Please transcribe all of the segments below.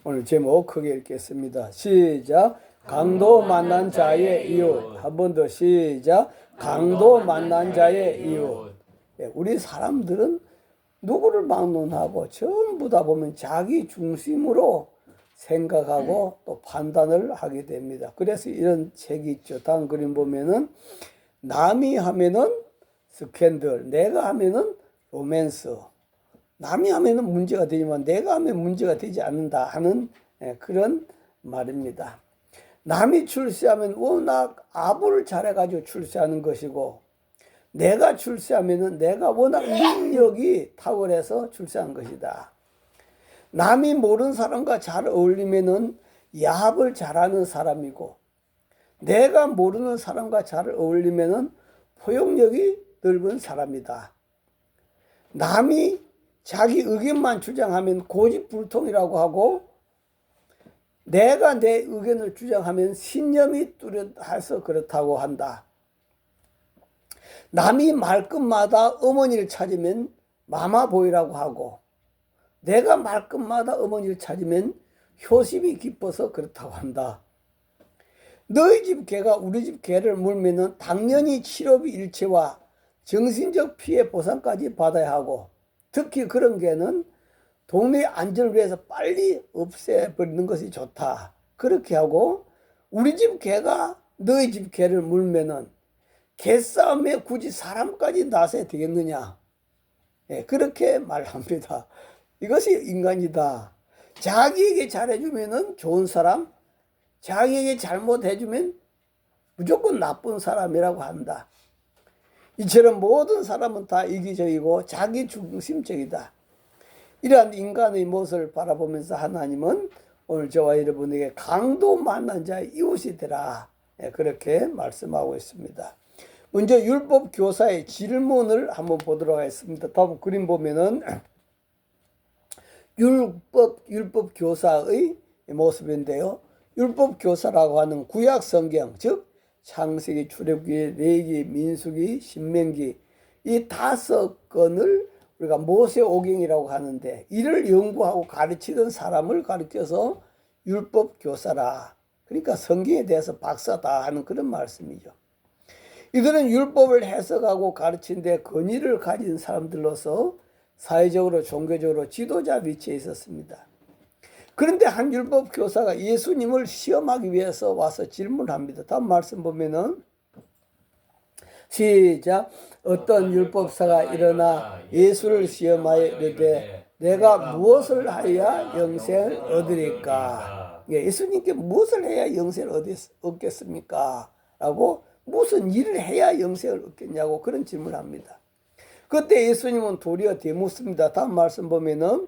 오늘 제목 크게 읽겠습니다. 시작. 강도 만난 자의 이웃. 한 번 더 시작. 강도 만난 자의 이웃. 우리 사람들은 누구를 막론하고 전부 다 보면 자기 중심으로 생각하고 또 판단을 하게 됩니다. 그래서 이런 책이 있죠. 다음 그림 보면은 남이 하면은 스캔들, 내가 하면은 로맨스. 남이 하면은 문제가 되지만 내가 하면 문제가 되지 않는다 하는 그런 말입니다. 남이 출세하면 워낙 아부를 잘해가지고 출세하는 것이고, 내가 출세하면은 내가 워낙 능력이 탁월해서 출세한 것이다. 남이 모르는 사람과 잘 어울리면은 야합을 잘하는 사람이고, 내가 모르는 사람과 잘 어울리면은 포용력이 넓은 사람이다. 남이 자기 의견만 주장하면 고집불통이라고 하고, 내가 내 의견을 주장하면 신념이 뚜렷해서 그렇다고 한다. 남이 말끝마다 어머니를 찾으면 마마보이라고 하고, 내가 말끝마다 어머니를 찾으면 효심이 깊어서 그렇다고 한다. 너희 집 개가 우리 집 개를 물면은 당연히 치료비 일체와 정신적 피해 보상까지 받아야 하고, 특히 그런 개는 동네 안전을 위해서 빨리 없애버리는 것이 좋다. 그렇게 하고, 우리 집 개가 너희 집 개를 물면은 개싸움에 굳이 사람까지 나서야 되겠느냐. 그렇게 말합니다. 이것이 인간이다. 자기에게 잘해주면은 좋은 사람, 자기에게 잘못해주면 무조건 나쁜 사람이라고 한다. 이처럼 모든 사람은 다 이기적이고 자기 중심적이다. 이러한 인간의 모습을 바라보면서 하나님은 오늘 저와 여러분에게 강도 만난 자의 이웃이 되라, 그렇게 말씀하고 있습니다. 먼저 율법 교사의 질문을 한번 보도록 하겠습니다. 다음 그림 보면은 율법 교사의 모습인데요. 율법 교사라고 하는 구약 성경, 즉 창세기, 출애굽기, 레위기, 민수기, 신명기, 이 5권을 우리가 모세오경이라고 하는데, 이를 연구하고 가르치던 사람을 가르쳐서 율법 교사라, 그러니까 성경에 대해서 박사다 하는 그런 말씀이죠. 이들은 율법을 해석하고 가르친 데 권위를 가진 사람들로서 사회적으로 종교적으로 지도자 위치에 있었습니다. 그런데 한 율법 교사가 예수님을 시험하기 위해서 와서 질문합니다. 다음 말씀 보면은 시작. 어떤 율법사가 일어나 예수를 시험하여 이르되 내가 무엇을 하여야 영생을 얻으리까? 예수님께 무엇을 해야 영생을 얻겠습니까? 라고, 무슨 일을 해야 영생을 얻겠냐고 그런 질문을 합니다. 그때 예수님은 도리어 되묻습니다. 다음 말씀 보면은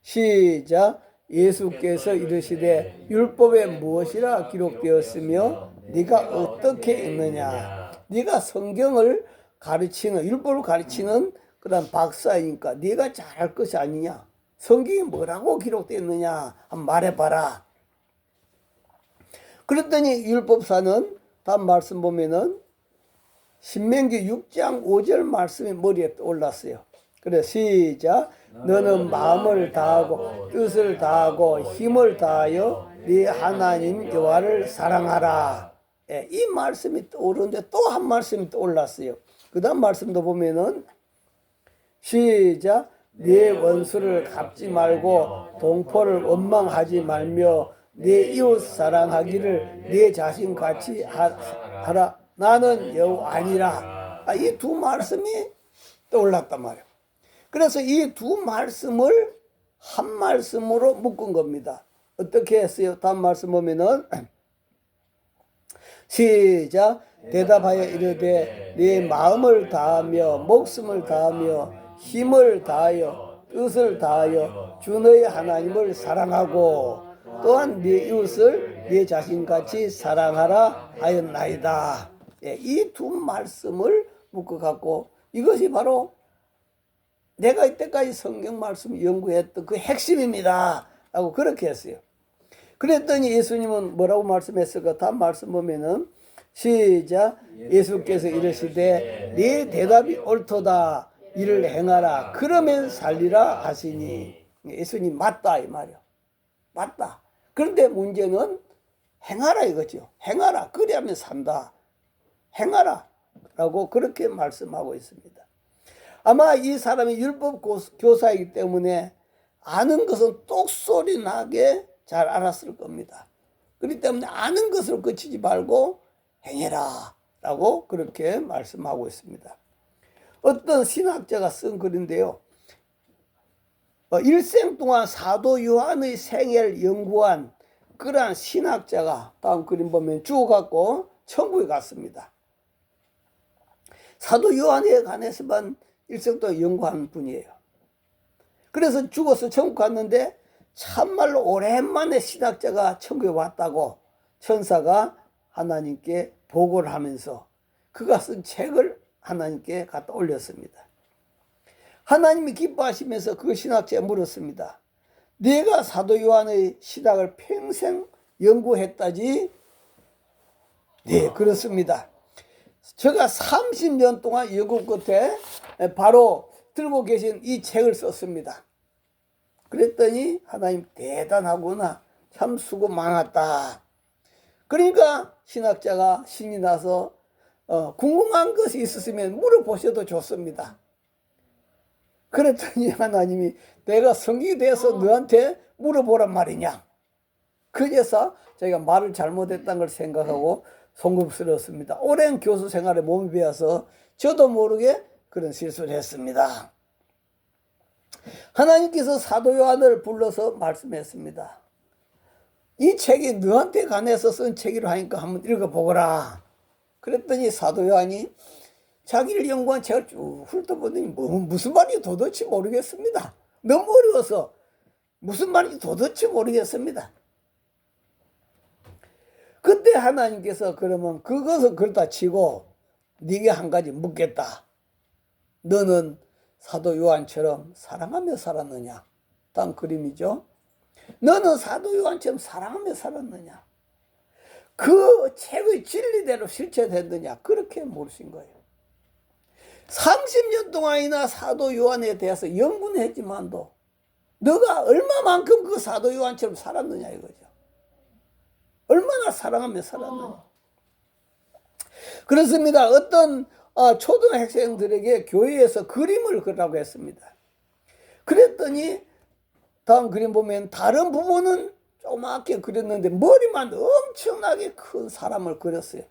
시작. 예수께서 이르시되 율법에 무엇이라 기록되었으며 네가 어떻게 읽느냐? 네가 성경을 가르치는, 율법을 가르치는 그런 박사이니까 네가 잘할 것이 아니냐? 성경이 뭐라고 기록되었느냐? 한번 말해봐라. 그랬더니 율법사는 다음 말씀 보면은 신명기 6장 5절 말씀이 머리에 올랐어요. 그래 시작. 너는 마음을 다하고 뜻을 다하고 힘을 다하여 네 하나님 여호와를 사랑하라. 이 말씀이 떠오르는데 또 한 말씀이 떠올랐어요. 그 다음 말씀도 보면은 시작. 네 원수를 갚지 말고 동포를 원망하지 말며 네 이웃 사랑하기를 네 자신같이 하라. 나는 여호와 아니라. 이 두 말씀이 떠올랐단 말이에요. 그래서 이 두 말씀을 한 말씀으로 묶은 겁니다. 어떻게 했어요? 다음 말씀 보면은 시작. 대답하여 이르되 네 마음을 다하며 목숨을 다하며 힘을 다하여 뜻을 다하여 주 너의 하나님을 사랑하고 또한 네 이웃을 네 자신같이 사랑하라 하였나이다. 이 두 말씀을 묶어갖고 이것이 바로 내가 이때까지 성경 말씀 연구했던 그 핵심입니다 라고 그렇게 했어요. 그랬더니 예수님은 뭐라고 말씀했을까? 다음 말씀 보면은 시작. 예수께서 이르시되 네 대답이 옳도다. 이를 행하라. 그러면 살리라 하시니. 예수님 맞다 이 말이요. 맞다. 그런데 문제는 행하라 이거죠. 행하라. 그리하면 산다. 행하라. 라고 그렇게 말씀하고 있습니다. 아마 이 사람이 율법 교사이기 때문에 아는 것은 똑소리 나게 잘 알았을 겁니다. 그렇기 때문에 아는 것으로 그치지 말고 행해라 라고 그렇게 말씀하고 있습니다. 어떤 신학자가 쓴 글인데요. 일생 동안 사도 요한의 생애를 연구한 그러한 신학자가 다음 그림 보면 죽어갖고 천국에 갔습니다. 사도 요한에 관해서만 일생 동안 연구한 분이에요. 그래서 죽어서 천국 갔는데 참말로 오랜만에 신학자가 천국에 왔다고 천사가 하나님께 보고를 하면서 그가 쓴 책을 하나님께 갖다 올렸습니다. 하나님이 기뻐하시면서 그 신학자에 물었습니다. 네가 사도 요한의 신학을 평생 연구했다지? 네, 그렇습니다. 제가 30년 동안 연구 끝에 바로 들고 계신 이 책을 썼습니다. 그랬더니 하나님 대단하구나. 참 수고 많았다. 그러니까 신학자가 신이 나서 궁금한 것이 있었으면 물어보셔도 좋습니다. 그랬더니 하나님이 내가 성경에 대해서 너한테 물어보란 말이냐. 그래서 저희가 말을 잘못했다는 걸 생각하고 송구스러웠습니다. 오랜 교수 생활에 몸이 배어서 저도 모르게 그런 실수를 했습니다. 하나님께서 사도 요한을 불러서 말씀했습니다. 이 책이 너한테 관해서 쓴 책이라 하니까 한번 읽어보거라. 그랬더니 사도 요한이 자기를 연구한 책을 쭉 훑어보더니 무슨 말인지 도대체 모르겠습니다. 너무 어려워서 무슨 말인지 도대체 모르겠습니다. 그때 하나님께서 그러면 그것을 그렇다 치고 네게 한 가지 묻겠다. 너는 사도 요한처럼 사랑하며 살았느냐? 다음 그림이죠. 너는 사도 요한처럼 사랑하며 살았느냐? 그 책의 진리대로 실천했느냐? 그렇게 물으신 거예요. 30년 동안이나 사도 요한에 대해서 연구는 했지만도 너가 얼마만큼 그 사도 요한처럼 살았느냐 이거죠. 얼마나 사랑하며 살았느냐. 그렇습니다. 어떤 초등학생들에게 교회에서 그림을 그리라고 했습니다. 그랬더니 다음 그림 보면 다른 부분은 조그맣게 그렸는데 머리만 엄청나게 큰 사람을 그렸어요.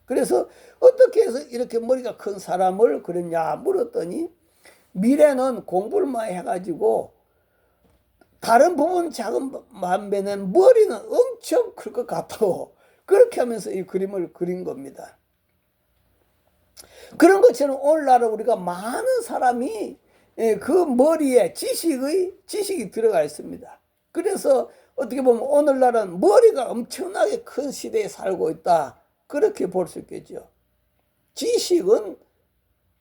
그래서 어떻게 해서 이렇게 머리가 큰 사람을 그렸냐 물었더니 미래는 공부를 많이 해가지고 다른 부분 작은 반면에 머리는 엄청 클 것 같다고 그렇게 하면서 이 그림을 그린 겁니다. 그런 것처럼 오늘날은 우리가 많은 사람이 그 머리에 지식이 들어가 있습니다. 그래서 어떻게 보면 오늘날은 머리가 엄청나게 큰 시대에 살고 있다. 그렇게 볼 수 있겠죠. 지식은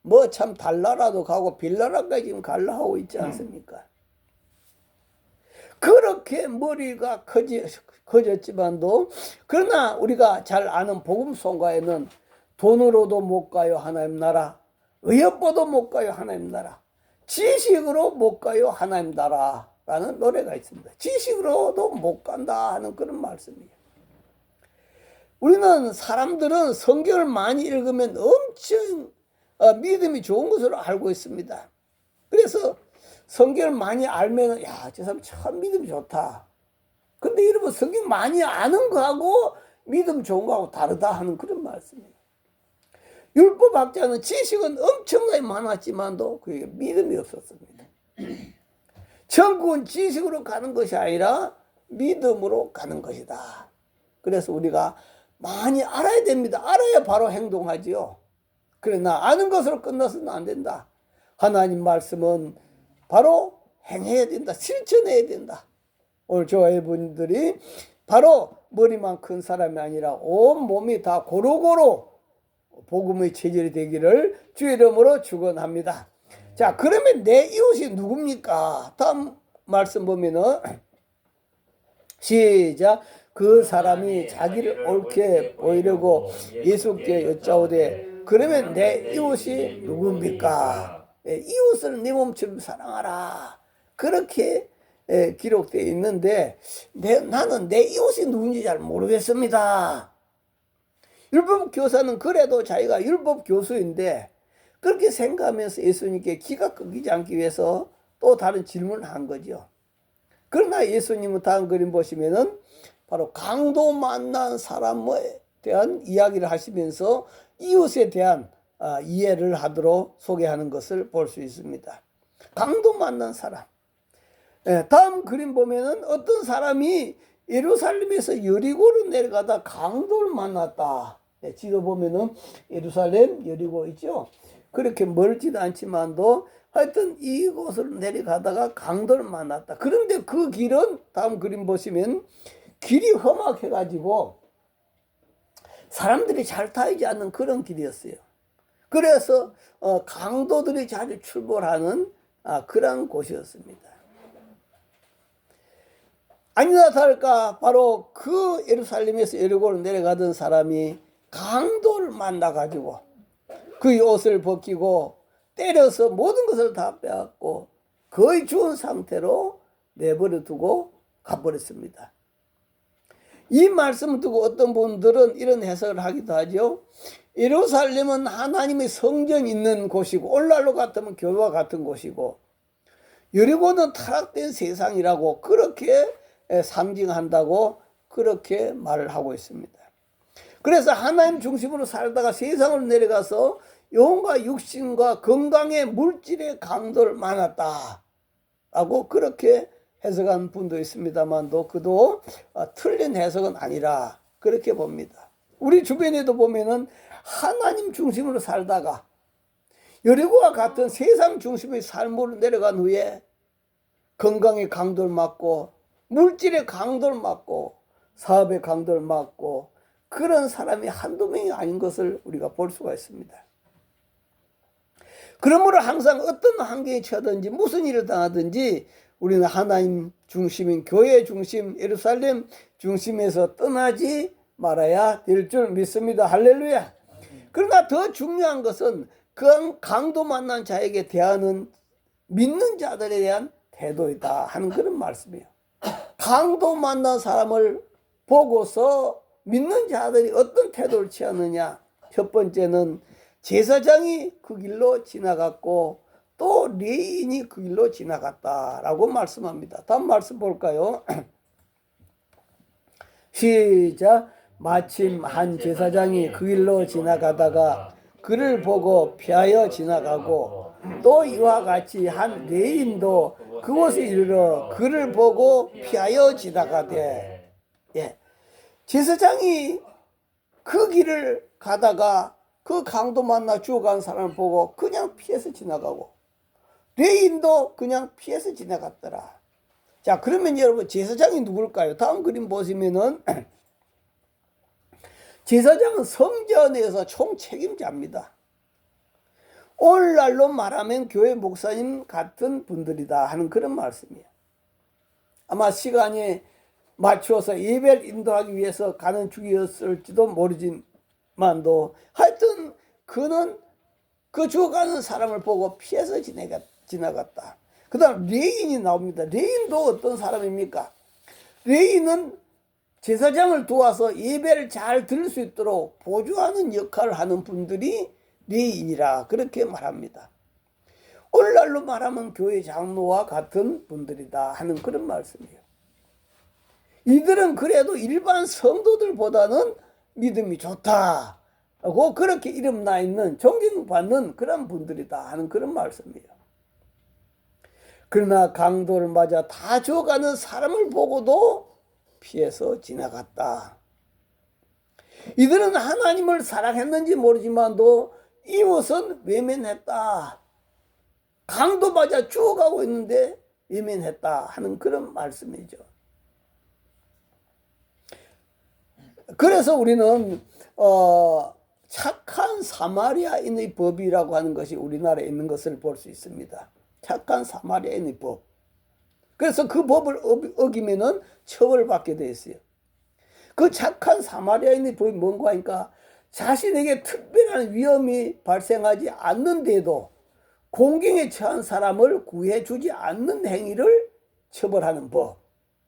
뭐 참 달나라도 가고 빌나라까지 지금 갈라 하고 있지 않습니까? 그렇게 머리가 커졌지만도 그러나 우리가 잘 아는 복음송가에는 돈으로도 못 가요 하나님 나라, 의협보도 못 가요 하나님 나라, 지식으로 못 가요 하나님 나라 라는 노래가 있습니다. 지식으로도 못 간다 하는 그런 말씀이에요. 우리는 사람들은 성경을 많이 읽으면 엄청 믿음이 좋은 것으로 알고 있습니다. 그래서 성경을 많이 알면 야, 저 사람 참 믿음이 좋다. 근데 여러분 성경 많이 아는 거하고 믿음 좋은 거하고 다르다 하는 그런 말씀이에요. 율법학자는 지식은 엄청나게 많았지만도 그게 믿음이 없었습니다. 천국은 지식으로 가는 것이 아니라 믿음으로 가는 것이다. 그래서 우리가 많이 알아야 됩니다. 알아야 바로 행동하지요. 그러나 아는 것으로 끝나서는 안 된다. 하나님 말씀은 바로 행해야 된다. 실천해야 된다. 오늘 저여러분들이 바로 머리만 큰 사람이 아니라 온 몸이 다 고루고루 복음의 체질이 되기를 주의 이름으로 축원합니다. 자, 그러면 내 이웃이 누굽니까? 다음 말씀 보면은 시작. 그 사람이 자기를 옳게 보이려고 예수께 여짜오되 그러면 내 이웃이 누굽니까? 이웃을 네 몸처럼 사랑하라. 그렇게 기록되어 있는데 나는 내 이웃이 누군지 잘 모르겠습니다. 율법 교사는 그래도 자기가 율법 교수인데 그렇게 생각하면서 예수님께 기가 끊기지 않기 위해서 또 다른 질문을 한 거죠. 그러나 예수님은 다음 그림 보시면은 바로 강도 만난 사람에 대한 이야기를 하시면서 이웃에 대한 이해를 하도록 소개하는 것을 볼 수 있습니다. 강도 만난 사람. 다음 그림 보면은 어떤 사람이 예루살렘에서 여리고로 내려가다 강도를 만났다. 지도 보면은 예루살렘, 여리고 있죠. 그렇게 멀지도 않지만도 하여튼 이곳을 내려가다가 강도를 만났다. 그런데 그 길은 다음 그림 보시면 길이 험악해가지고 사람들이 잘 타이지 않는 그런 길이었어요. 그래서 강도들이 자주 출몰하는 그런 곳이었습니다. 아니나 다를까 바로 그 예루살렘에서 여리고로 내려가던 사람이 강도를 만나가지고 그 옷을 벗기고 때려서 모든 것을 다 빼앗고 거의 죽은 상태로 내버려 두고 가버렸습니다. 이 말씀을 두고 어떤 분들은 이런 해석을 하기도 하죠. 예루살렘은 하나님의 성전이 있는 곳이고 오늘날로 같으면 교회와 같은 곳이고 여리고는 타락된 세상이라고 그렇게 상징한다고 그렇게 말을 하고 있습니다. 그래서 하나님 중심으로 살다가 세상으로 내려가서 영과 육신과 건강의 물질의 강도를 만났다라고 그렇게 해석한 분도 있습니다만도 그도 틀린 해석은 아니라 그렇게 봅니다. 우리 주변에도 보면은 하나님 중심으로 살다가 여리고와 같은 세상 중심의 삶으로 내려간 후에 건강의 강도를 맞고 물질의 강도를 맞고 사업의 강도를 맞고 그런 사람이 한두 명이 아닌 것을 우리가 볼 수가 있습니다. 그러므로 항상 어떤 환경에 처하든지 무슨 일을 당하든지 우리는 하나님 중심인 교회 중심 예루살렘 중심에서 떠나지 말아야 될 줄 믿습니다. 할렐루야. 그러나 더 중요한 것은 그 강도 만난 자에게 대하는 믿는 자들에 대한 태도이다 하는 그런 말씀이에요. 강도 만난 사람을 보고서 믿는 자들이 어떤 태도를 취하느냐. 첫 번째는 제사장이 그 길로 지나갔고 또 레위인이 그 길로 지나갔다라고 말씀합니다. 다음 말씀 볼까요? 시작. 마침 한 제사장이 그 길로 지나가다가 그를 보고 피하여 지나가고 또 이와 같이 한 레위인도 그곳에 이르러 그를 보고 피하여 지나가되 제사장이 그 길을 가다가 그 강도 만나 죽어간 사람을 보고 그냥 피해서 지나가고 레위인도 그냥 피해서 지나갔더라. 자, 그러면 여러분 제사장이 누굴까요? 다음 그림 보시면은 제사장은 성전에서 총책임자입니다. 오늘날로 말하면 교회 목사님 같은 분들이다 하는 그런 말씀이에요. 아마 시간이 맞추어서 예배를 인도하기 위해서 가는 중이었을지도 모르지만도 하여튼 그는 그 죽어가는 사람을 보고 피해서 지나갔다. 그 다음 레위인이 나옵니다. 레위인도 어떤 사람입니까? 레위인은 제사장을 도와서 예배를 잘 들을 수 있도록 보조하는 역할을 하는 분들이 레위인이라 그렇게 말합니다. 오늘날로 말하면 교회 장로와 같은 분들이다 하는 그런 말씀이에요. 이들은 그래도 일반 성도들보다는 믿음이 좋다고 그렇게 이름나 있는 존경받는 그런 분들이다 하는 그런 말씀이에요. 그러나 강도를 맞아 다 죽어가는 사람을 보고도 피해서 지나갔다. 이들은 하나님을 사랑했는지 모르지만도 이웃은 외면했다. 강도 맞아 죽어가고 있는데 외면했다 하는 그런 말씀이죠. 그래서 우리는 착한 사마리아인의 법이라고 하는 것이 우리나라에 있는 것을 볼 수 있습니다. 착한 사마리아인의 법. 그래서 그 법을 어기면은 처벌받게 되어 있어요. 그 착한 사마리아인의 법이 뭔가 하니까 자신에게 특별한 위험이 발생하지 않는데도 공경에 처한 사람을 구해주지 않는 행위를 처벌하는 법.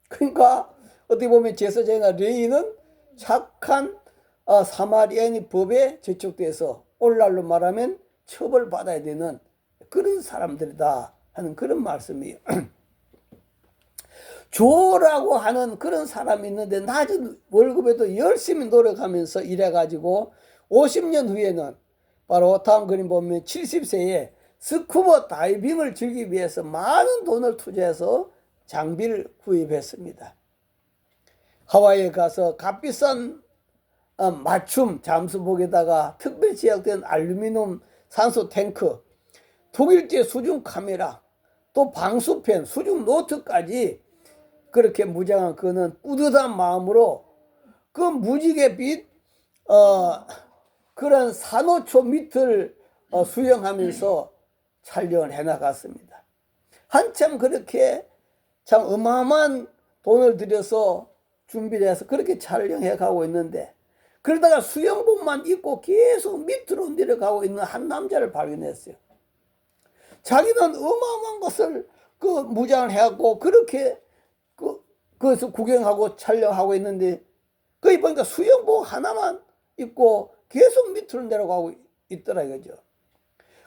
그러니까 어떻게 보면 제사장이나 레위는 착한 사마리아인의 법에 저촉돼서 오늘날로 말하면 처벌받아야 되는 그런 사람들이다 하는 그런 말씀이에요. 조라고 하는 그런 사람이 있는데 낮은 월급에도 열심히 노력하면서 일해가지고 50년 후에는 바로 다음 그림 보면 70세에 스쿠버 다이빙을 즐기기 위해서 많은 돈을 투자해서 장비를 구입했습니다. 하와이에 가서 값비싼 맞춤 잠수복에다가 특별 제작된 알루미늄 산소 탱크, 독일제 수중 카메라, 또 방수펜, 수중 노트까지 그렇게 무장한 그는 뿌듯한 마음으로 그 무지개빛 그런 산호초 밑을 수영하면서 촬영을 해나갔습니다. 한참 그렇게 참 어마어마한 돈을 들여서 준비를 해서 그렇게 촬영해 가고 있는데 그러다가 수영복만 입고 계속 밑으로 내려가고 있는 한 남자를 발견했어요. 자기는 어마어마한 것을 그 무장을 해갖고 그렇게 그것을 구경하고 촬영하고 있는데 거기 보니까 수영복 하나만 입고 계속 밑으로 내려가고 있더라 이거죠.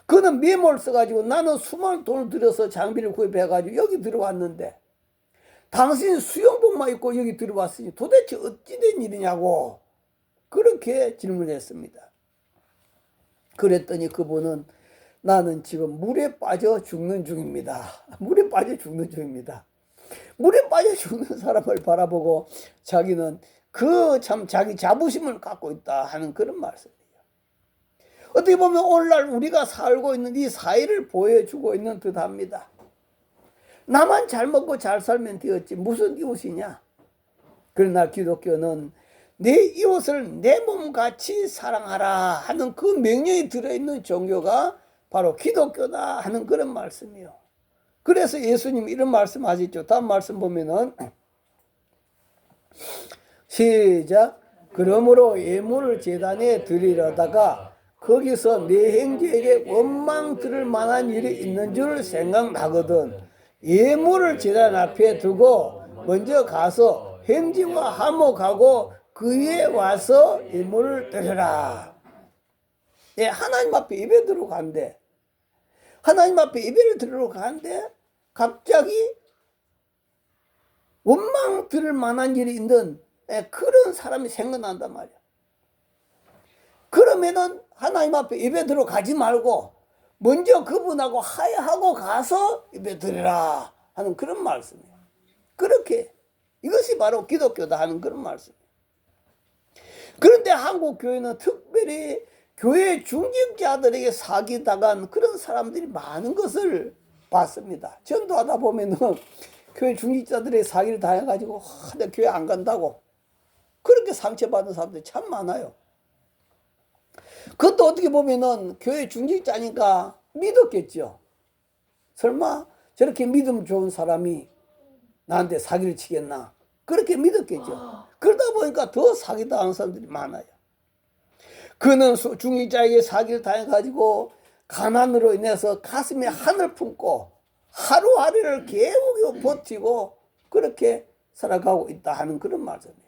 그는 메모를 써가지고 나는 수많은 돈을 들여서 장비를 구입해가지고 여기 들어왔는데 당신이 수영복만 입고 여기 들어왔으니 도대체 어찌 된 일이냐고 그렇게 질문했습니다. 그랬더니 그분은 나는 지금 물에 빠져 죽는 중입니다. 물에 빠져 죽는 중입니다. 물에 빠져 죽는 사람을 바라보고 자기는 그 참 자기 자부심을 갖고 있다 하는 그런 말씀이에요. 어떻게 보면 오늘날 우리가 살고 있는 이 사회를 보여주고 있는 듯합니다. 나만 잘 먹고 잘 살면 되었지 무슨 이웃이냐. 그러나 기독교는 내 이웃을 내 몸같이 사랑하라 하는 그 명령이 들어있는 종교가 바로 기독교다 하는 그런 말씀이요. 그래서 예수님 이런 말씀 하셨죠. 다음 말씀 보면은 시작. 그러므로 예물을 제단에 드리려다가 거기서 내 형제에게 원망 들을 만한 일이 있는 줄 생각나거든 예물을 제단 앞에 두고 먼저 가서 형제와 화목하고 그 위에 와서 예물을 드려라. 예, 하나님 앞에 예배 드리러 간대. 하나님 앞에 예배를 드리러 가는데 갑자기 원망 들을 만한 일이 있는 그런 사람이 생각난단 말이야. 그러면은 하나님 앞에 예배 드리러 가지 말고 먼저 그분하고 화해하고 가서 예배 드리라 하는 그런 말씀이에요. 그렇게 이것이 바로 기독교다 하는 그런 말씀이에요. 그런데 한국 교회는 특별히 교회 중직자들에게 사기당한 그런 사람들이 많은 것을 봤습니다. 전도하다 보면은 교회 중직자들의 사기를 당해가지고 내 교회 안 간다고 그렇게 상처받은 사람들이 참 많아요. 그것도 어떻게 보면은 교회 중직자니까 믿었겠죠. 설마 저렇게 믿음 좋은 사람이 나한테 사기를 치겠나 그렇게 믿었겠죠. 그러다 보니까 더 사기당한 사람들이 많아요. 그는 중직자에게 사기를 당해가지고 가난으로 인해서 가슴에 한을 품고 하루하루를 겨우겨우 버티고 그렇게 살아가고 있다 하는 그런 말씀이에요.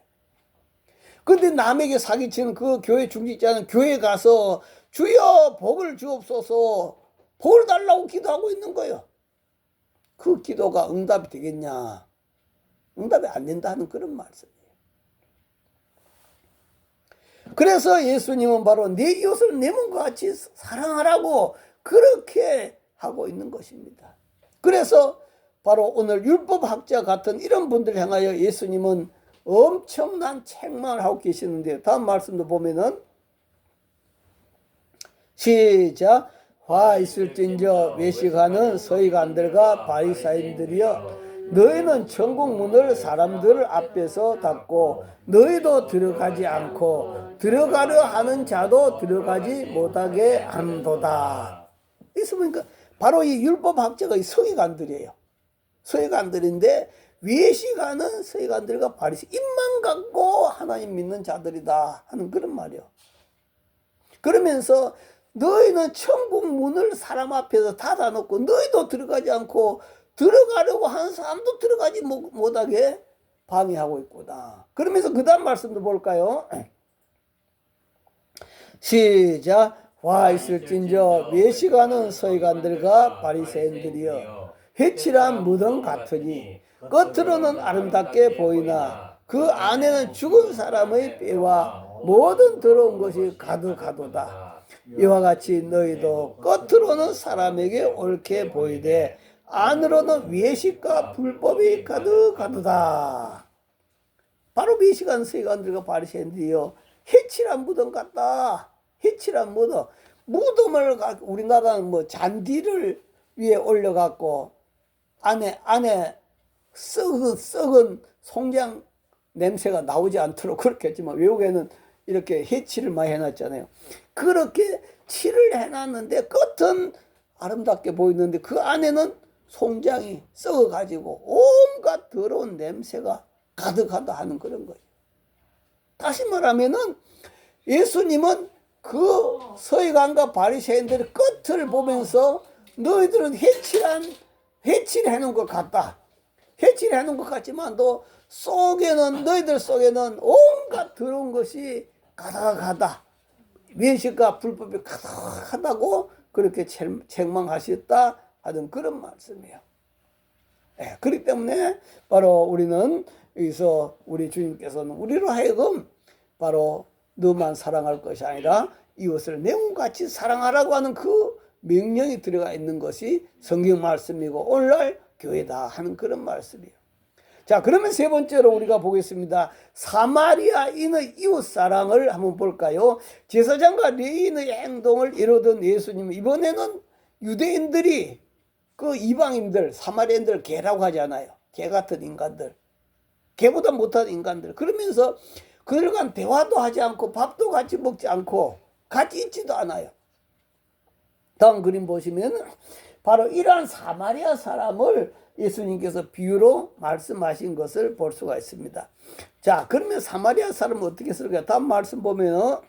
그런데 남에게 사기치는 그 교회 중직자는 교회에 가서 주여 복을 주옵소서 복을 달라고 기도하고 있는 거예요. 그 기도가 응답이 되겠냐? 응답이 안 된다는 그런 말씀이에요. 그래서 예수님은 바로 내 이웃을 내 몸과 같이 사랑하라고 그렇게 하고 있는 것입니다. 그래서 바로 오늘 율법학자 같은 이런 분들 향하여 예수님은 엄청난 책망을 하고 계시는데요. 다음 말씀도 보면은 시작. 화 있을진저 외식하는 서기관들과 바리사인들이여 너희는 천국 문을 사람들 앞에서 닫고 너희도 들어가지 않고 들어가려 하는 자도 들어가지 못하게 한도다. 그래서 보니까 바로 이 율법학자가 이 서기관들이에요. 서기관들인데 외식하는 서기관들과 바리새 입만 갖고 하나님 믿는 자들이다 하는 그런 말이에요. 그러면서 너희는 천국 문을 사람 앞에서 닫아놓고 너희도 들어가지 않고 들어가려고 하는 사람도 들어가지 못하게 방해하고 있구나. 그러면서 그 다음 말씀도 볼까요? 시작. 화 있을진저 외식하는 서기관들과 바리새인들이여 회칠한 무덤 같으니 겉으로는 아름답게 보이나 그 안에는 죽은 사람의 뼈와 모든 더러운 것이 가득하도다. 이와 같이 너희도 겉으로는 사람에게 옳게 보이되 안으로는 외식과 불법이 가득하도다. 바로 외식하는 서기관들과 바리새인들이여 회칠한 무덤 같다. 회칠한 무덤. 무덤을 우리나라는 뭐 잔디를 위에 올려갖고 안에 썩은 송장 냄새가 나오지 않도록 그렇게 했지만 외국에는 이렇게 해칠을 많이 해놨잖아요. 그렇게 칠을 해놨는데 겉은 아름답게 보이는데 그 안에는 송장이 썩어가지고 온갖 더러운 냄새가 가득하다 하는 그런 거예요. 다시 말하면은 예수님은 그 서기관과 바리새인들의 끝을 보면서 너희들은 해칠해 놓은 것 같다. 해칠해 놓은 것 같지만 또 너희들 속에는 온갖 더러운 것이 가득하다. 외식과 불법이 가득하다고 그렇게 책망하셨다 하던 그런 말씀이에요. 그렇기 때문에 바로 우리는 여기서 우리 주님께서는 우리로 하여금 바로 너만 사랑할 것이 아니라 이웃을 내 몸같이 사랑하라고 하는 그 명령이 들어가 있는 것이 성경 말씀이고 오늘날 교회다 하는 그런 말씀이에요. 자, 그러면 세 번째로 우리가 보겠습니다. 사마리아인의 이웃 사랑을 한번 볼까요? 제사장과 레위인의 행동을 이루던 예수님은 이번에는 유대인들이 그 이방인들, 사마리아인들 개라고 하잖아요. 개 같은 인간들. 개보다 못한 인간들. 그러면서 그들과 대화도 하지 않고 밥도 같이 먹지 않고 같이 있지도 않아요. 다음 그림 보시면 바로 이러한 사마리아 사람을 예수님께서 비유로 말씀하신 것을 볼 수가 있습니다. 자, 그러면 사마리아 사람은 어떻게 쓸까요? 다음 말씀 보면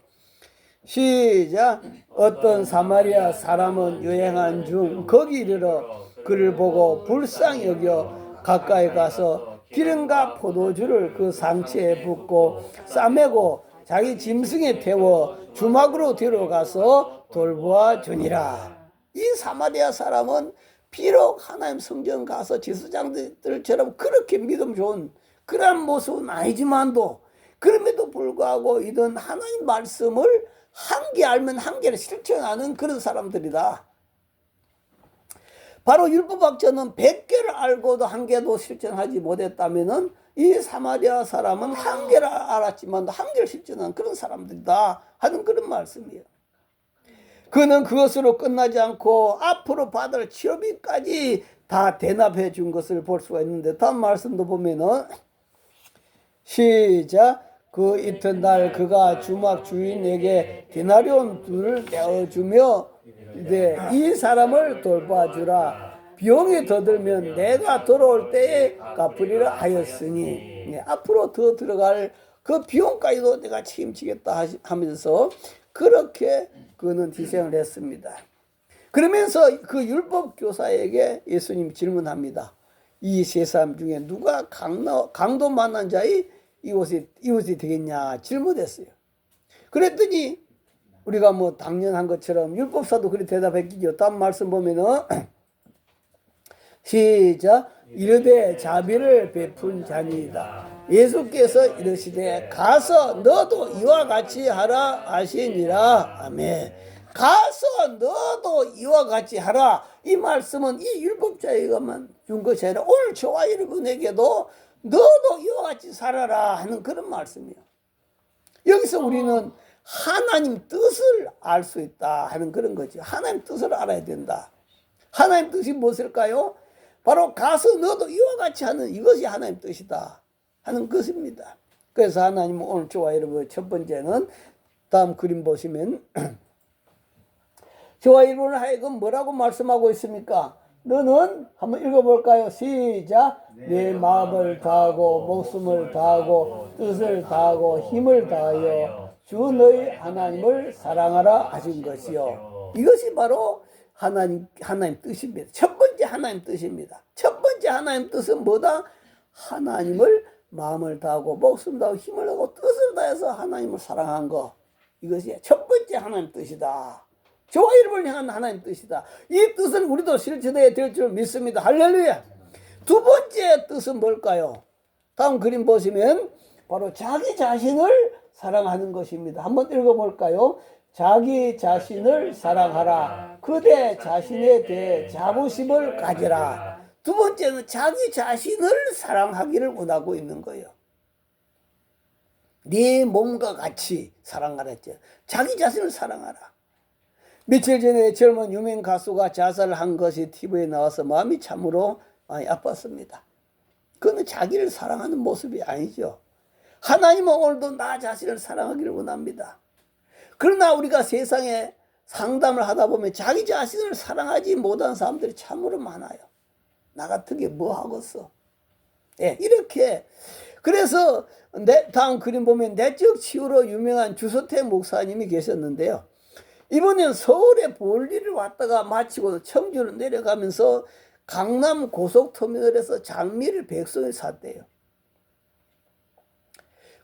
시작. 어떤 사마리아 사람은 여행한 중 거기 이르러 그를 보고 불쌍히 여겨 가까이 가서 기름과 포도주를 그 상체에 붓고 싸매고 자기 짐승에 태워 주막으로 데려가서 돌보아 주니라. 이 사마리아 사람은 비록 하나님 성전 가서 제사장들처럼 그렇게 믿음 좋은 그런 모습은 아니지만도 그럼에도 불구하고 이런 하나님 말씀을 한 개 알면 한 개를 실천하는 그런 사람들이다. 바로 율법학자는 100개를 알고도 한 개도 실천하지 못했다면은 이 사마리아 사람은 한 개를 알았지만 한 개를 실천한 그런 사람들이다 하는 그런 말씀이에요. 그는 그것으로 끝나지 않고 앞으로 받을 치료비까지 다 대납해 준 것을 볼 수가 있는데 다음 말씀도 보면은 시작. 그 이튿날 그가 주막 주인에게 데나리온 둘을 내어주며 이 사람을 돌봐주라. 비용이 더 들면 내가 돌아올 때에 갚으리라 하였으니 앞으로 더 들어갈 그 비용까지도 내가 책임지겠다 하면서 그렇게 그는 희생을 했습니다. 그러면서 그 율법 교사에게 예수님 질문합니다. 이 세 사람 중에 누가 강도 만난 자의 이웃이 되겠냐 질문했어요. 그랬더니 우리가 뭐 당연한 것처럼 율법사도 그렇게 대답했겠죠. 다음 말씀 보면은 시작. 이르되 자비를 베푼 자니이다. 예수께서 이르시되 가서 너도 이와 같이 하라 하시니라. 아멘. 가서 너도 이와 같이 하라. 이 말씀은 이 율법자에게만 준 것이 아니라 오늘 저와 여러분에게도 너도 이와 같이 살아라 하는 그런 말씀이에요. 여기서 우리는 하나님 뜻을 알 수 있다 하는 그런 거죠. 하나님 뜻을 알아야 된다. 하나님 뜻이 무엇일까요? 바로 가서 너도 이와 같이 하는 이것이 하나님 뜻이다 하는 것입니다. 그래서 하나님은 오늘 저와 여러분 첫 번째는 다음 그림 보시면 저와 여러분을 하여금 뭐라고 말씀하고 있습니까? 너는 한번 읽어볼까요? 시작. 내 마음을 다하고 목숨을 다하고 뜻을 다하고 힘을 다하여 주 너희 하나님을 사랑하라 하신 것이요. 이것이 바로 하나님 뜻입니다. 첫 번째 하나님 뜻입니다. 첫 번째 하나님 뜻은 뭐다? 하나님을 마음을 다하고 목숨 다하고 힘을 다하고 뜻을 다해서 하나님을 사랑한 거. 이것이 첫 번째 하나님 뜻이다. 저와 여러분을 향한 하나님 뜻이다. 이 뜻은 우리도 실천해야 될 줄 믿습니다. 할렐루야. 두 번째 뜻은 뭘까요? 다음 그림 보시면 바로 자기 자신을 사랑하는 것입니다. 한번 읽어볼까요? 자기 자신을 사랑하라. 그대 자신에 대해 자부심을 가지라. 두 번째는 자기 자신을 사랑하기를 원하고 있는 거예요. 네 몸과 같이 사랑하라 했죠. 자기 자신을 사랑하라. 며칠 전에 젊은 유명 가수가 자살을 한 것이 TV에 나와서 마음이 참으로 많이 아팠습니다. 그건 자기를 사랑하는 모습이 아니죠. 하나님은 오늘도 나 자신을 사랑하기를 원합니다. 그러나 우리가 세상에 상담을 하다 보면 자기 자신을 사랑하지 못한 사람들이 참으로 많아요. 나 같은 게 뭐 하겠어? 예, 이렇게. 그래서 다음 그림 보면 내적 치유로 유명한 주서태 목사님이 계셨는데요. 이번엔 서울에 볼일을 왔다가 마치고 청주로 내려가면서 강남 고속터미널에서 장미를 100송이 샀대요.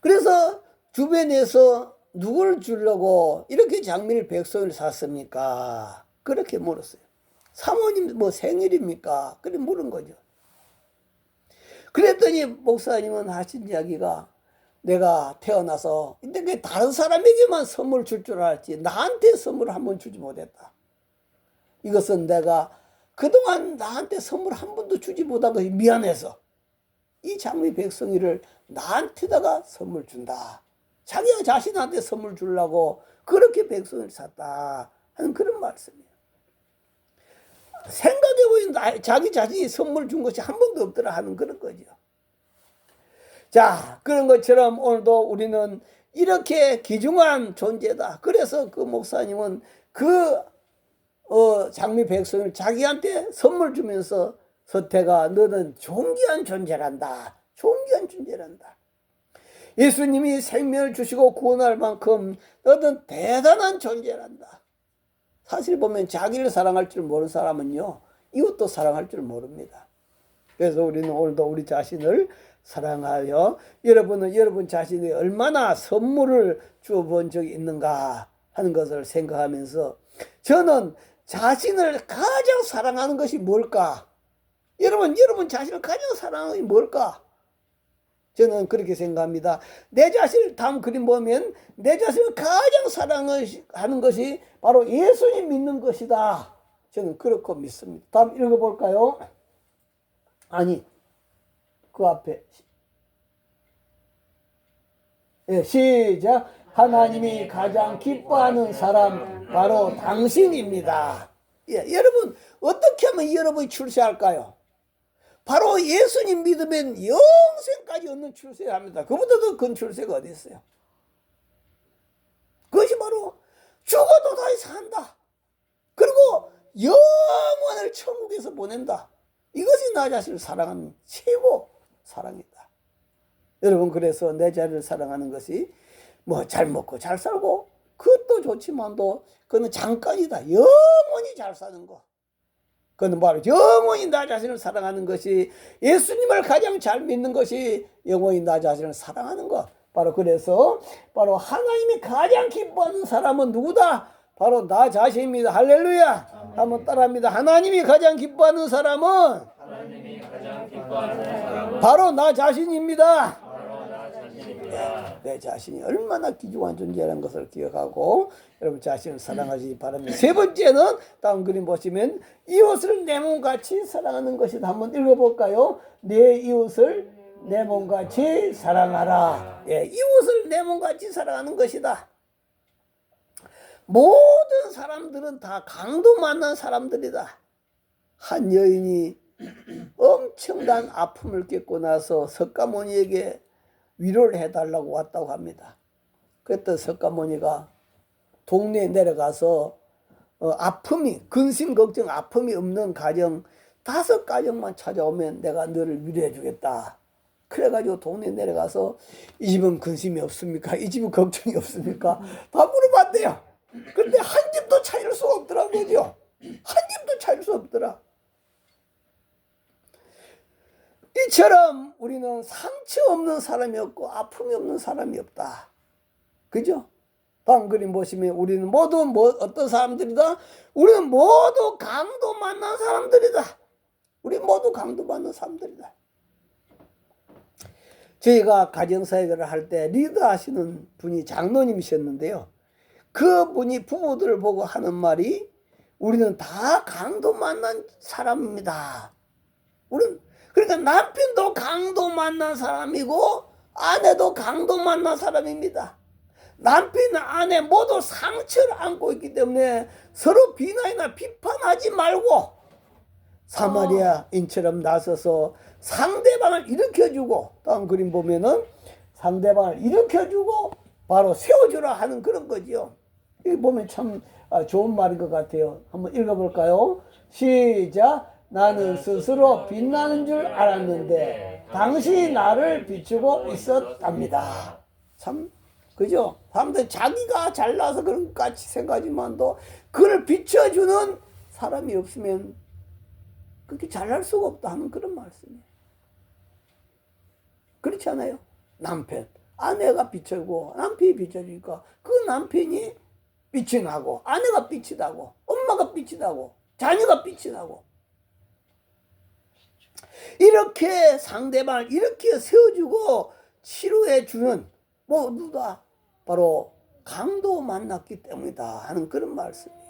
그래서 주변에서 누굴 주려고 이렇게 장미를 100송이를 샀습니까? 그렇게 물었어요. 사모님 뭐 생일입니까? 그렇게 물은 거죠. 그랬더니 목사님은 하신 이야기가 내가 태어나서 근데 다른 사람에게만 선물 줄 줄 알았지 나한테 선물을 한 번 주지 못했다. 이것은 내가 그동안 나한테 선물 한 번도 주지 못한 것이 미안해서 이 장미 100송이를 나한테다가 선물 준다. 자기가 자신한테 선물 주려고 그렇게 100송이를 샀다 하는 그런 말씀이에요. 생각해보니 자기 자신이 선물 준 것이 한 번도 없더라 하는 그런 거죠. 자, 그런 것처럼 오늘도 우리는 이렇게 귀중한 존재다. 그래서 그 목사님은 그 장미 100송이를 자기한테 선물 주면서 서태가 너는 존귀한 존재란다. 존귀한 존재란다. 예수님이 생명을 주시고 구원할 만큼 너는 대단한 존재란다. 사실 보면 자기를 사랑할 줄 모르는 사람은요. 이웃도 사랑할 줄 모릅니다. 그래서 우리는 오늘도 우리 자신을 사랑하여 여러분은 여러분 자신이 얼마나 선물을 주어본 적이 있는가 하는 것을 생각하면서 저는 자신을 가장 사랑하는 것이 뭘까? 여러분 자신을 가장 사랑하는 것이 뭘까? 저는 그렇게 생각합니다. 내 자신을 다음 그림 보면 내 자신을 가장 사랑하는 것이 바로 예수님 믿는 것이다. 저는 그렇게 믿습니다. 다음 읽어볼까요? 아니 그 앞에 예, 시작. 하나님이 가장 기뻐하는 사람 바로 당신입니다. 예, 여러분 어떻게 하면 여러분이 출세할까요? 바로 예수님 믿으면 영생까지 얻는 출세를 합니다. 그보다 더 큰 출세가 어디 있어요? 그것이 바로 죽어도 다시 산다. 그리고 영원을 천국에서 보낸다. 이것이 나 자신을 사랑하는 최고 사랑이다. 여러분 그래서 내 자신을 사랑하는 것이 뭐 잘 먹고 잘 살고 그것도 좋지만도 그거는 잠깐이다. 영원히 잘 사는 거. 그건 바로 영원히 나 자신을 사랑하는 것이 예수님을 가장 잘 믿는 것이 영원히 나 자신을 사랑하는 것. 바로 그래서 바로 하나님이 가장 기뻐하는 사람은 누구다? 바로 나 자신입니다. 할렐루야. 한번 따라합니다. 하나님이 가장 기뻐하는 사람은 바로 나 자신입니다. 내 자신이 얼마나 귀중한 존재라는 것을 기억하고 여러분 자신을 사랑하시기 바랍니다. 세 번째는 다음 그림 보시면 이웃을 내 몸같이 사랑하는 것이다. 한번 읽어볼까요? 내 이웃을 내 몸같이 사랑하라. 예, 이웃을 내 몸같이 사랑하는 것이다. 모든 사람들은 다 강도 만난 사람들이다. 한 여인이 엄청난 아픔을 겪고 나서 석가모니에게 위로를 해달라고 왔다고 합니다. 그랬더니 석가모니가 동네에 내려가서 아픔이 근심 걱정 아픔이 없는 가정 5가정만 찾아오면 내가 너를 위로해 주겠다. 그래가지고 동네에 내려가서 이 집은 근심이 없습니까? 이 집은 걱정이 없습니까? 다 물어봤대요. 근데 한 집도 찾을 수 없더라고요. 한 집도 찾을 수 없더라. 이처럼 우리는 상처 없는 사람이 없고 아픔이 없는 사람이 없다. 그죠? 다음 그림 보시면 우리는 모두 어떤 사람들이다? 우리는 모두 강도 만난 사람들이다. 우리 모두 강도 만난 사람들이다. 저희가 가정사역을 할 때 리더하시는 분이 장로님이셨는데요. 그분이 부부들을 보고 하는 말이 우리는 다 강도 만난 사람입니다. 우리는 그러니까 남편도 강도 만난 사람이고 아내도 강도 만난 사람입니다. 남편, 아내 모두 상처를 안고 있기 때문에 서로 비난이나 비판하지 말고 사마리아인처럼 나서서 상대방을 일으켜주고, 다음 그림 보면은 상대방을 일으켜주고 바로 세워주라 하는 그런 거지요. 여기 보면 참 좋은 말인 것 같아요. 한번 읽어볼까요? 시작. 나는 스스로 빛나는 줄 알았는데 당신이 나를 비추고 있었답니다. 참 그죠? 사람들 자기가 잘나서 그런 것 같이 생각하지만도 그걸 비춰주는 사람이 없으면 그렇게 잘날 수가 없다 하는 그런 말씀이에요. 그렇지 않아요? 남편, 아내가 비춰고 남편이 비춰주니까 그 남편이 빛이 나고 아내가 빛이 나고 엄마가 빛이 나고 자녀가 빛이 나고 이렇게 상대방을 이렇게 세워주고 치료해주는 모두가 바로 강도 만났기 때문이다 하는 그런 말씀이에요.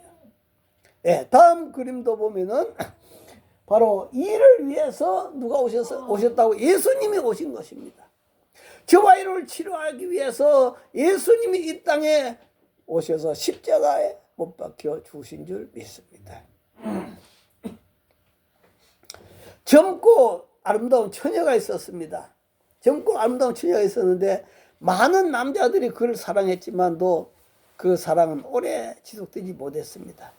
네, 다음 그림도 보면은 바로 이를 위해서 누가 오셨다고? 예수님이 오신 것입니다. 저와 이를 치료하기 위해서 예수님이 이 땅에 오셔서 십자가에 못 박혀 주신 줄 믿습니다. 젊고 아름다운 처녀가 있었습니다. 젊고 아름다운 처녀가 있었는데 많은 남자들이 그를 사랑했지만도 그 사랑은 오래 지속되지 못했습니다.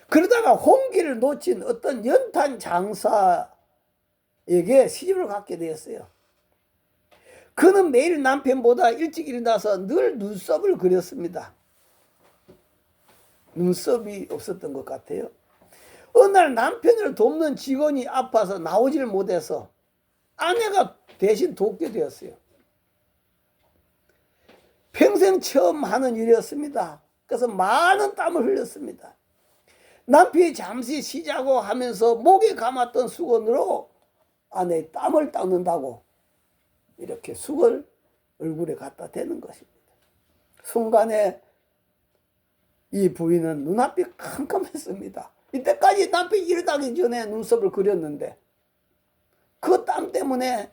그러다가 홍기를 놓친 어떤 연탄 장사에게 시집을 갖게 되었어요. 그는 매일 남편보다 일찍 일어나서 늘 눈썹을 그렸습니다. 눈썹이 없었던 것 같아요. 어느 날 남편을 돕는 직원이 아파서 나오질 못해서 아내가 대신 돕게 되었어요. 평생 처음 하는 일이었습니다. 그래서 많은 땀을 흘렸습니다. 남편이 잠시 쉬자고 하면서 목에 감았던 수건으로 아내의 땀을 닦는다고 이렇게 수건을 얼굴에 갖다 대는 것입니다. 순간에 이 부인은 눈앞이 캄캄했습니다. 이때까지 남편이 일어나기 전에 눈썹을 그렸는데 그 땀 때문에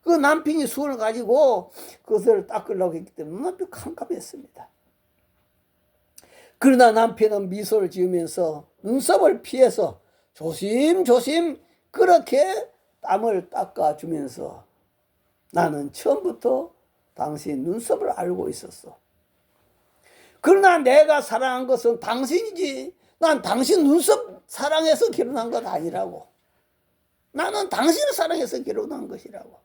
그 남편이 수건을 가지고 그것을 닦으려고 했기 때문에 눈앞이 캄캄했습니다. 그러나 남편은 미소를 지으면서 눈썹을 피해서 조심조심 그렇게 땀을 닦아주면서 나는 처음부터 당신 눈썹을 알고 있었어. 그러나 내가 사랑한 것은 당신이지 난 당신 눈썹 사랑해서 결혼한 것 아니라고. 나는 당신을 사랑해서 결혼한 것이라고.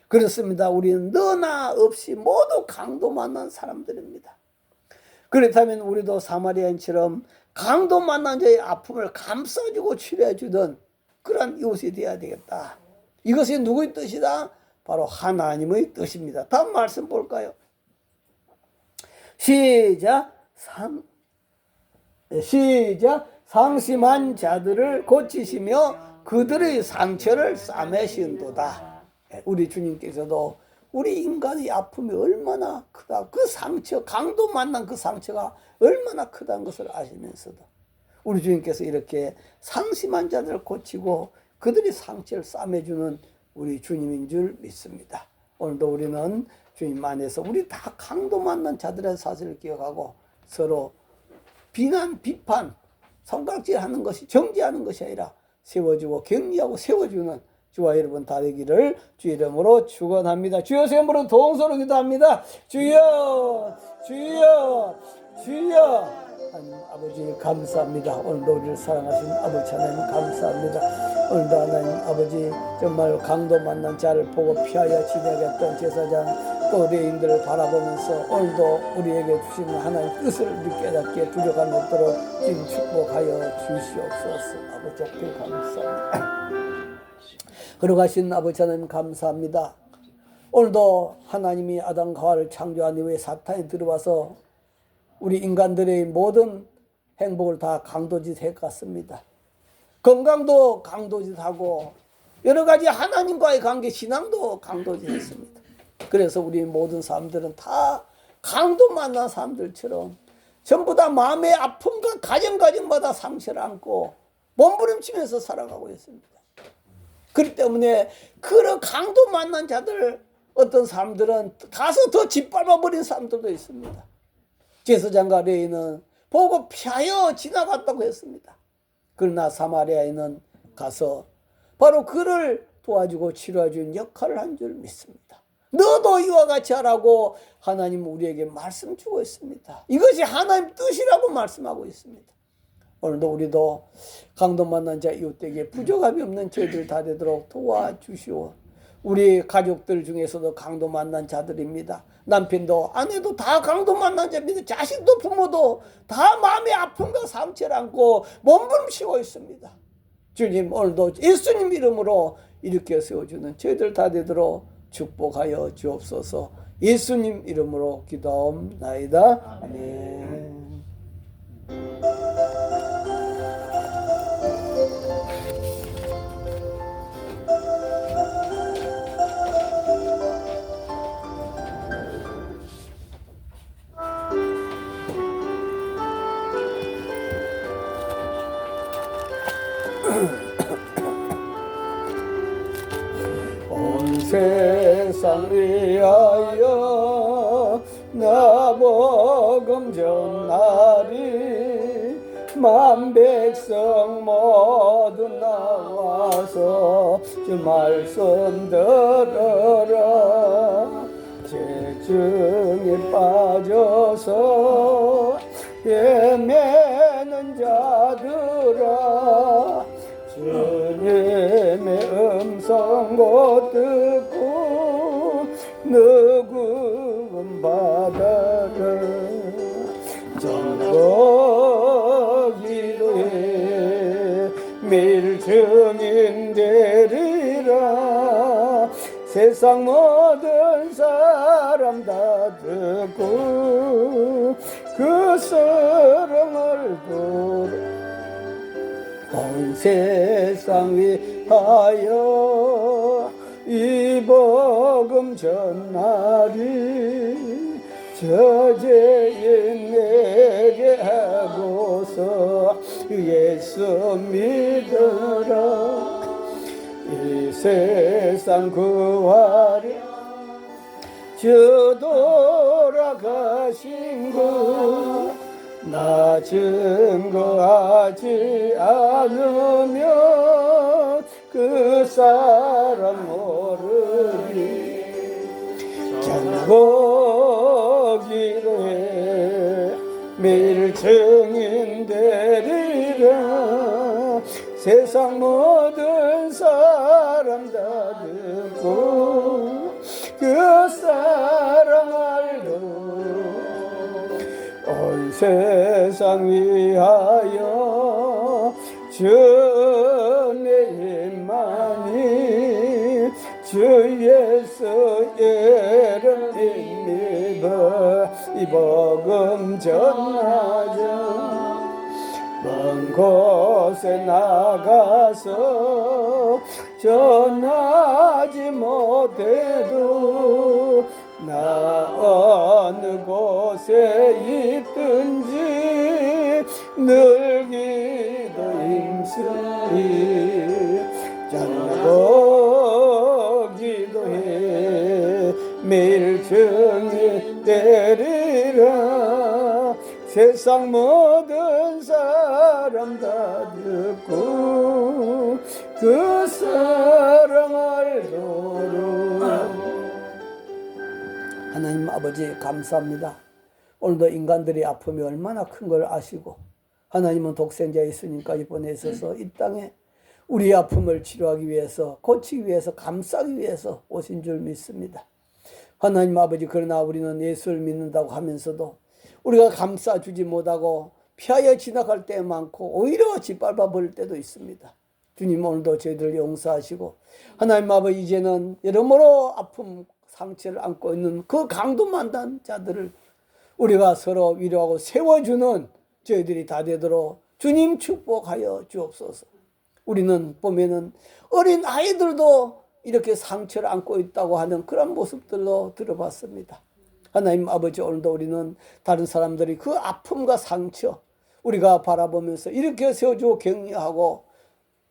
그렇습니다. 우리는 너나 없이 모두 강도 만난 사람들입니다. 그렇다면 우리도 사마리아인처럼 강도 만난 자의 아픔을 감싸주고 치료해주던 그런 이웃이 되어야 되겠다. 이것이 누구의 뜻이다? 바로 하나님의 뜻입니다. 다음 말씀 볼까요? 시작. 상심한 자들을 고치시며 그들의 상처를 싸매신도다. 우리 주님께서도 우리 인간의 아픔이 얼마나 크다. 그 상처, 강도 만난 그 상처가 얼마나 크다는 것을 아시면서도 우리 주님께서 이렇게 상심한 자들을 고치고 그들의 상처를 싸매주는 우리 주님인 줄 믿습니다. 오늘도 우리는 주님 안에서 우리 다 강도 만난 자들의 사실을 기억하고 서로 비난, 비판, 손가락질하는 것이 정지하는 것이 아니라 세워주고 격려하고 세워주는 주와 여러분 다 되기를 주 이름으로 축원합니다. 주여 세움으로 동서로 기도합니다. 주여 주여 주여. 하나님 아버지 감사합니다. 오늘도 우리를 사랑하신 아버지 하나님 감사합니다. 오늘도 하나님 아버지 정말 강도 만난 자를 보고 피하여 지내겠던 제사장 또 레인들을 바라보면서 오늘도 우리에게 주시는 하나님 뜻을 깨닫게 부족함 없도록 주님 축복하여 주시옵소서. 아버지 감사합니다. 걸어가신 아버지 하나님 감사합니다. 오늘도 하나님이 아담과 하와를 창조한 이후에 사탄이 들어와서 우리 인간들의 모든 행복을 다 강도짓 해갔습니다. 건강도 강도짓하고 여러 가지 하나님과의 관계, 신앙도 강도짓 했습니다. 그래서 우리 모든 사람들은 다 강도 만난 사람들처럼 전부 다 마음의 아픔과 가정마다 상처를 안고 몸부림치면서 살아가고 있습니다. 그렇기 때문에 그런 강도 만난 자들, 어떤 사람들은 가서 더 짓밟아버린 사람들도 있습니다. 제사장과 레위는 보고 피하여 지나갔다고 했습니다. 그러나 사마리아인은 가서 바로 그를 도와주고 치료해준 역할을 한 줄 믿습니다. 너도 이와 같이 하라고 하나님 우리에게 말씀 주고 있습니다. 이것이 하나님 뜻이라고 말씀하고 있습니다. 오늘도 우리도 강도 만난 자 이웃에게 부족함이 없는 저희들 다 되도록 도와주시오. 우리 가족들 중에서도 강도 만난 자들입니다. 남편도 아내도 다 강도 만난 자입니다. 자식도 부모도 다 마음의 아픔과 상처를 안고 몸부림치고 있습니다. 주님, 오늘도 예수님 이름으로 일으켜 세워주는 저희들 다 되도록 축복하여 주옵소서. 예수님 이름으로 기도하옵나이다. 아멘. 온 세상 위하여 나 복음 전하리 만 백성 모두 나와서 주 말씀 들으라. 죄중에 빠져서 헤매는 자들아 주님의 음성 곧 듣고 너 구원 받아라. 전거 기도해 매일 증인 되리라. 세상 모든 사람 다 듣고 그 사랑을 도라. 온 세상 위하여 이 복음 전하리. 저죄인 내게 하고서 예수 믿으라. 이 세상 구하리 주 돌아가신 것 나 증거하지 않으면 그 사람 모르리. 전거기로 해 매일 증인 되리라. 세상 모든 사람 다 듣고 그 사랑 알고 온 세상 위하여 주의 힘만이 주 예수 이름 믿어 이 복음 전하자. 먼 곳에 나가서 전하지 못해도 나 어느 곳에 있든지 늘 기도 힘쓰리. 전하고 기도해 매일 증인 되리라. 세상 모든 사람 다 듣고 그 사랑 알도록. 하나님 아버지 감사합니다. 오늘도 인간들의 아픔이 얼마나 큰 걸 아시고 하나님은 독생자 예수님까지 보내셔서 이 땅에 우리의 아픔을 치료하기 위해서, 고치기 위해서, 감싸기 위해서 오신 줄 믿습니다. 하나님 아버지, 그러나 우리는 예수를 믿는다고 하면서도 우리가 감싸주지 못하고 피하여 지나갈 때 많고 오히려 짓밟아 버릴 때도 있습니다. 주님 오늘도 저희들 용서하시고 하나님 아버지 이제는 여러모로 아픔 상처를 안고 있는 그 강도 만난 자들을 우리가 서로 위로하고 세워주는 저희들이 다 되도록 주님 축복하여 주옵소서. 우리는 보면은 어린 아이들도 이렇게 상처를 안고 있다고 하는 그런 모습들로 들어봤습니다. 하나님 아버지 오늘도 우리는 다른 사람들이 그 아픔과 상처 우리가 바라보면서 이렇게 세워주고 격려하고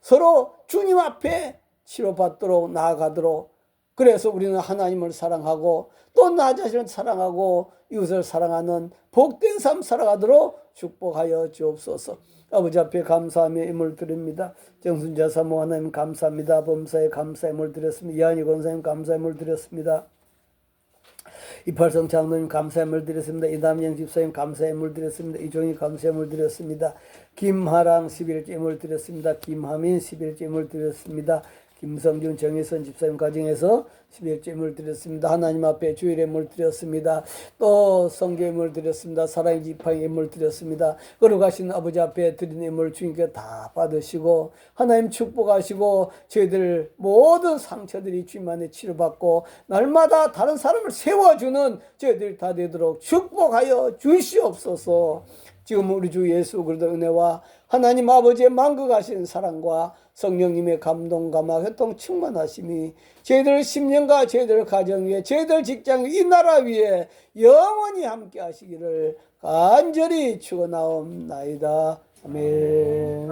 서로 주님 앞에 치료받도록 나아가도록 그래서 우리는 하나님을 사랑하고 또 나 자신을 사랑하고 이웃을 사랑하는 복된 삶 살아가도록 축복하여 주옵소서. 아버지 앞에 감사하며 힘을 드립니다. 정순자 사모 하나님 감사합니다. 범사에 감사의 힘을 드렸습니다. 이한희 권사님 감사의 힘을 드렸습니다. 이팔성 장로님 감사의 힘을 드렸습니다. 이담영 집사님 감사의 힘을 드렸습니다. 이종희 감사의 힘을 드렸습니다. 김하랑 11째 힘을 드렸습니다. 김하민 11째 힘을 드렸습니다. 김성준 정혜선 집사님 가정에서 11째 힘을 드렸습니다. 하나님 앞에 주일의 힘을 드렸습니다. 또 성경의 힘을 드렸습니다. 사랑의 지팡이의 힘을 드렸습니다. 걸어가신 아버지 앞에 드리는 힘을 주님께 다 받으시고 하나님 축복하시고 저희들 모든 상처들이 주님 안에 치료받고 날마다 다른 사람을 세워주는 저희들이 다 되도록 축복하여 주시옵소서. 지금 우리 주 예수 그리스도 은혜와 하나님 아버지의 만극하신 사랑과 성령님의 감동 감화 교통 충만하심이 저희들 심령과 저희들 가정 위에 저희들 직장 이 나라 위에 영원히 함께 하시기를 간절히 축원하옵나이다. 아멘.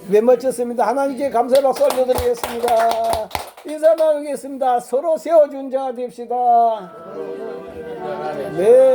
네, 마쳤습니다. 하나님께 감사의 박수 올려드리겠습니다. 인사 나누겠습니다. 서로 세워준 자 됩시다. 네.